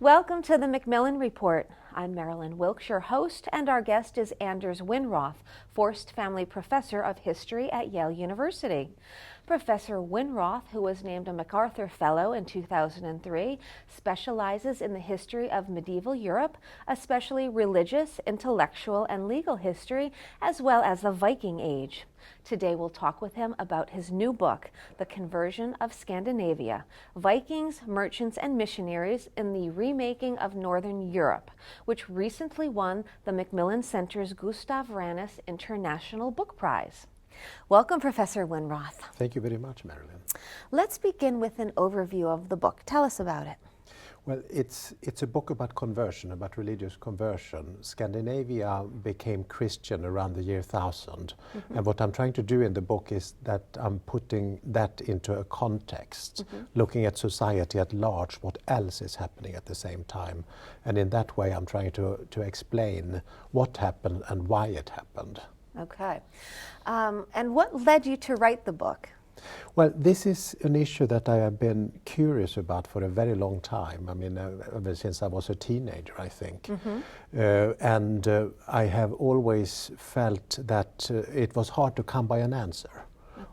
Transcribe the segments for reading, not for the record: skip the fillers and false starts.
Welcome to the Macmillan Report. I'm Marilyn Wilkes, your host, and our guest is Anders Winroth, Forst Family Professor of History at Yale University. Professor Winroth, who was named a MacArthur Fellow in 2003, specializes in the history of medieval Europe, especially religious, intellectual, and legal history, as well as the Viking Age. Today we'll talk with him about his new book, The Conversion of Scandinavia, Vikings, Merchants, and Missionaries in the Remaking of Northern Europe, which recently won the Macmillan Center's Gustav Ranis International Book Prize. Welcome, Professor Winroth. Thank you very much, Marilyn. Let's begin with an overview of the book. Tell us about it. Well, it's a book about conversion, about religious conversion. Scandinavia became Christian around the year 1000. And what I'm trying to do in the book is that I'm putting that into a context, looking at society at large, what else is happening at the same time. And in that way, I'm trying to explain what happened and why it happened. Okay. And what led you to write the book? Well, this is an issue that I have been curious about for a very long time. I mean, ever since I was a teenager, I think. And I have always felt that it was hard to come by an answer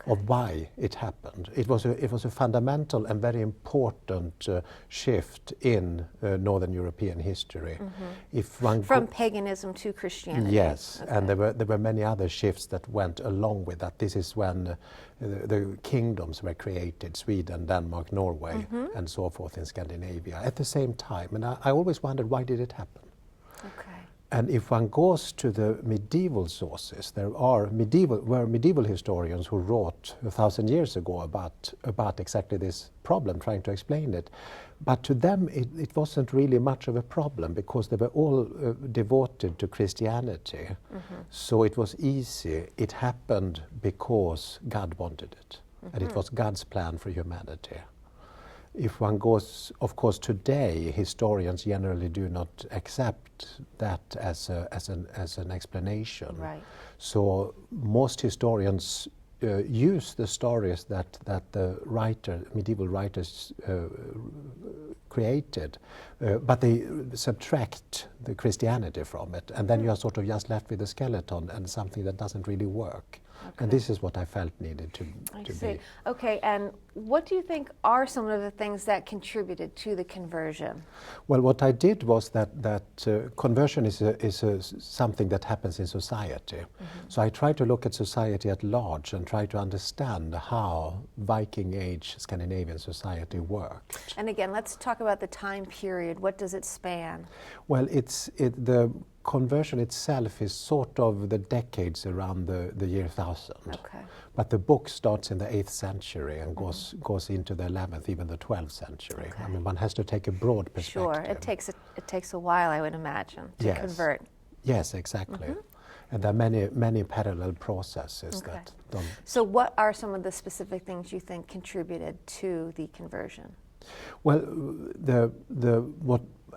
of why it happened. It was a fundamental and very important shift in Northern European history. If one From paganism to Christianity. Yes, and there were many other shifts that went along with that. This is when the kingdoms were created, Sweden, Denmark, Norway, and so forth in Scandinavia at the same time. And I always wondered, why did it happen? Okay. And if one goes to the medieval sources, there were medieval historians who wrote 1,000 years ago about exactly this problem, trying to explain it. But to them, it wasn't really much of a problem because they were all devoted to Christianity. So it was easy. It happened because God wanted it. And it was God's plan for humanity. If one goes, of course, today, historians generally do not accept that as an explanation. Right. So most historians use the stories that the medieval writers created, but they subtract the Christianity from it, and then you are sort of just left with a skeleton and something that doesn't really work. And this is what I felt needed to be. Okay, and what do you think are some of the things that contributed to the conversion? Well, what I did was that conversion is something that happens in society. So I tried to look at society at large and try to understand how Viking Age Scandinavian society worked. And again, let's talk about the time period. What does it span? Well, the conversion itself is sort of the decades around the year 1000. Okay. But the book starts in the 8th century and goes into the 11th, even the 12th century. Okay. I mean, one has to take a broad perspective. Sure, it takes a while, I would imagine, to convert. Yes, exactly. And there are many parallel processes that don't... So what are some of the specific things you think contributed to the conversion? Well,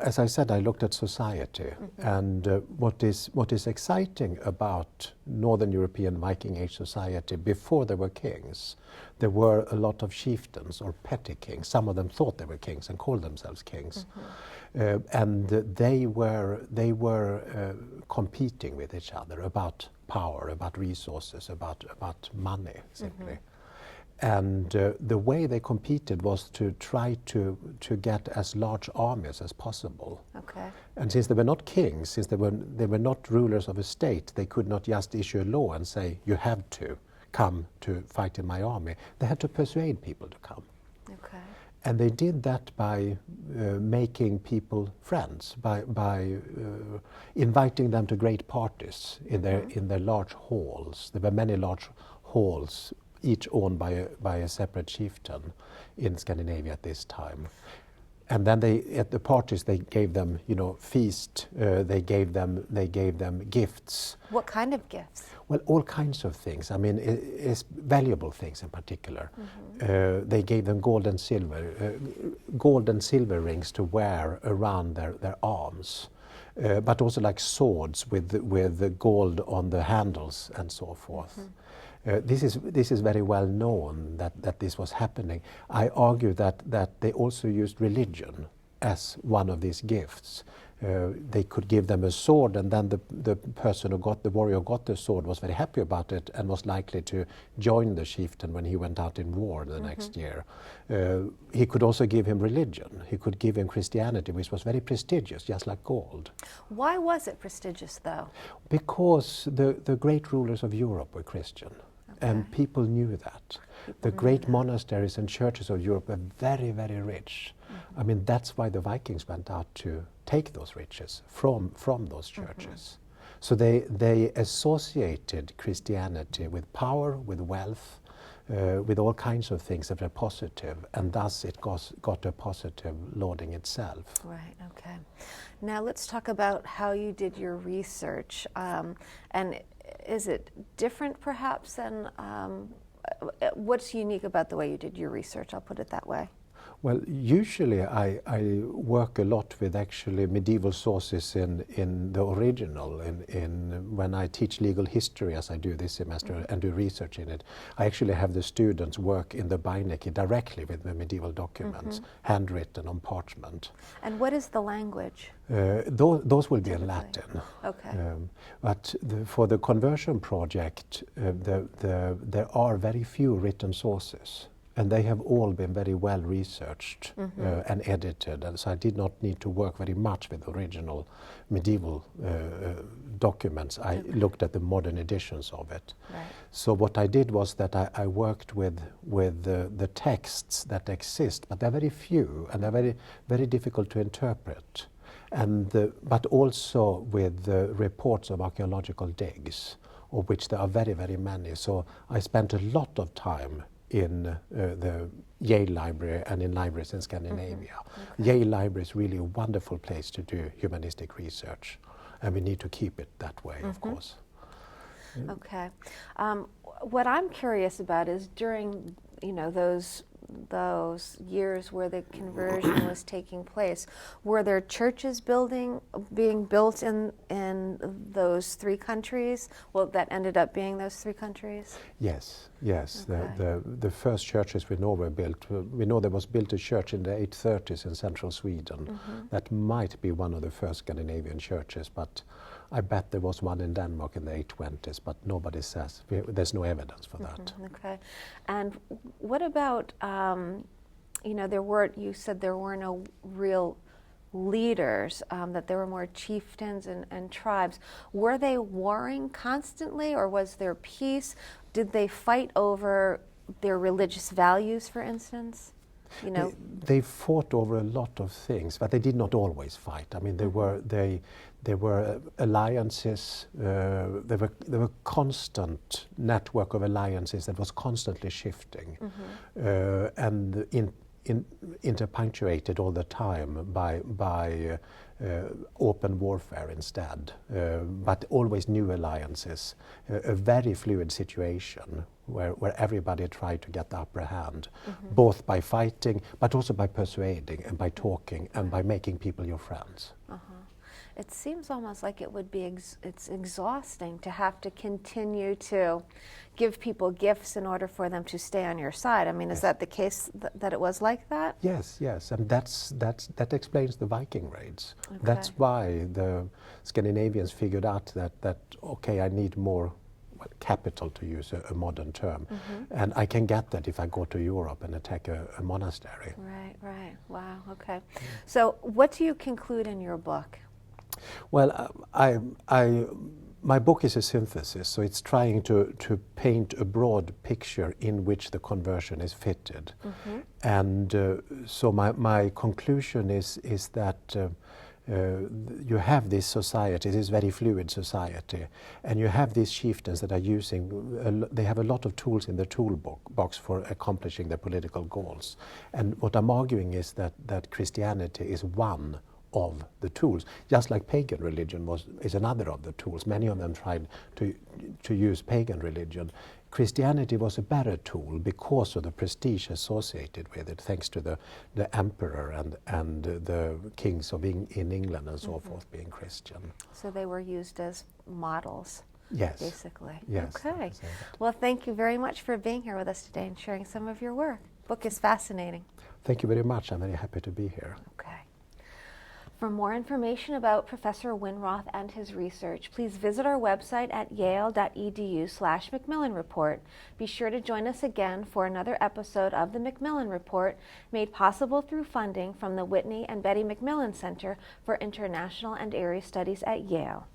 as I said, I looked at society, and what is exciting about Northern European Viking Age society, before there were kings, there were a lot of chieftains or petty kings. Some of them thought they were kings and called themselves kings, and they were competing with each other about power, about resources, about money, simply. And the way they competed was to try to get as large armies as possible. Okay. And since they were not kings, since they were not rulers of a state, they could not just issue a law and say, you have to come to fight in my army. They had to persuade people to come. Okay. And they did that by making people friends, by inviting them to great parties in their large halls. There were many large halls, each owned by a separate chieftain in Scandinavia at this time. And then at the parties they gave them, feast. They gave them gifts. What kind of gifts? Well, all kinds of things. I mean, it's valuable things in particular. They gave them gold and silver rings to wear around their arms, but also like swords with gold on the handles and so forth. This is very well known that this was happening. I argue that they also used religion as one of these gifts. They could give them a sword, and then the person who got the warrior who got the sword was very happy about it and was likely to join the chieftain when he went out in war the next year. He could also give him religion. He could give him Christianity, which was very prestigious, just like gold. Why was it prestigious, though? Because the great rulers of Europe were Christian. And people knew that. The great monasteries and churches of Europe were very, very rich. I mean, that's why the Vikings went out to take those riches from those churches. So they associated Christianity with power, with wealth, with all kinds of things that were positive, and thus it got a positive lauding itself. Right, okay. Now let's talk about how you did your research. And is it different perhaps than, what's unique about the way you did your research? I'll put it that way. Well, usually I work a lot with actually medieval sources in the original. When I teach legal history, as I do this semester, and do research in it, I actually have the students work in the Beinecke directly with the medieval documents, handwritten on parchment. And what is the language? Those will be in Latin. Okay. But for the conversion project, there are very few written sources. And they have all been very well researched and edited, and so I did not need to work very much with original medieval documents. I looked at the modern editions of it. Right. So what I did was that I worked with the texts that exist, but they're very few and they're very, very difficult to interpret. But also with the reports of archaeological digs, of which there are very, very many. So I spent a lot of time in the Yale Library and in libraries in Scandinavia. Yale Library is really a wonderful place to do humanistic research, and we need to keep it that way, of course. Okay. What I'm curious about is during, those years where the conversion was taking place, were there churches being built in those three countries? Well, that ended up being those three countries? Yes. Okay. The first churches we know were built. We know there was built a church in the 830s in central Sweden. That might be one of the first Scandinavian churches, but I bet there was one in Denmark in the 820s, but nobody says. There's no evidence for that. Okay. And what about, you said there were no real leaders, that there were more chieftains and tribes. Were they warring constantly, or was there peace? Did they fight over their religious values, for instance? They fought over a lot of things, but they did not always fight. I mean, there were alliances. There were constant network of alliances that was constantly shifting, and interpunctuated all the time by open warfare instead, but always new alliances. A very fluid situation where everybody tried to get the upper hand, both by fighting, but also by persuading and by talking and by making people your friends. It seems almost like it would be it's exhausting to have to continue to give people gifts in order for them to stay on your side. I mean, is that the case that it was like that? Yes, and that explains the Viking raids. Okay. That's why the Scandinavians figured out that okay, I need more capital, to use a modern term, and I can get that if I go to Europe and attack a monastery. Right. Wow. Okay. So, what do you conclude in your book? Well, my book is a synthesis, so it's trying to paint a broad picture in which the conversion is fitted. And so my conclusion is that you have this society, this very fluid society, and you have these chieftains that are using, they have a lot of tools in the toolbox for accomplishing their political goals. And what I'm arguing is that Christianity is one of the tools, just like pagan religion is another of the tools. Many of them tried to use pagan religion. Christianity was a better tool because of the prestige associated with it, thanks to the emperor and the kings in England and so forth being Christian. So they were used as models. Yes. Basically. Yes. Okay. Well, thank you very much for being here with us today and sharing some of your work. The book is fascinating. Thank you very much. I'm very happy to be here. Okay. For more information about Professor Winroth and his research, please visit our website at yale.edu/Macmillan Report. Be sure to join us again for another episode of the Macmillan Report, made possible through funding from the Whitney and Betty Macmillan Center for International and Area Studies at Yale.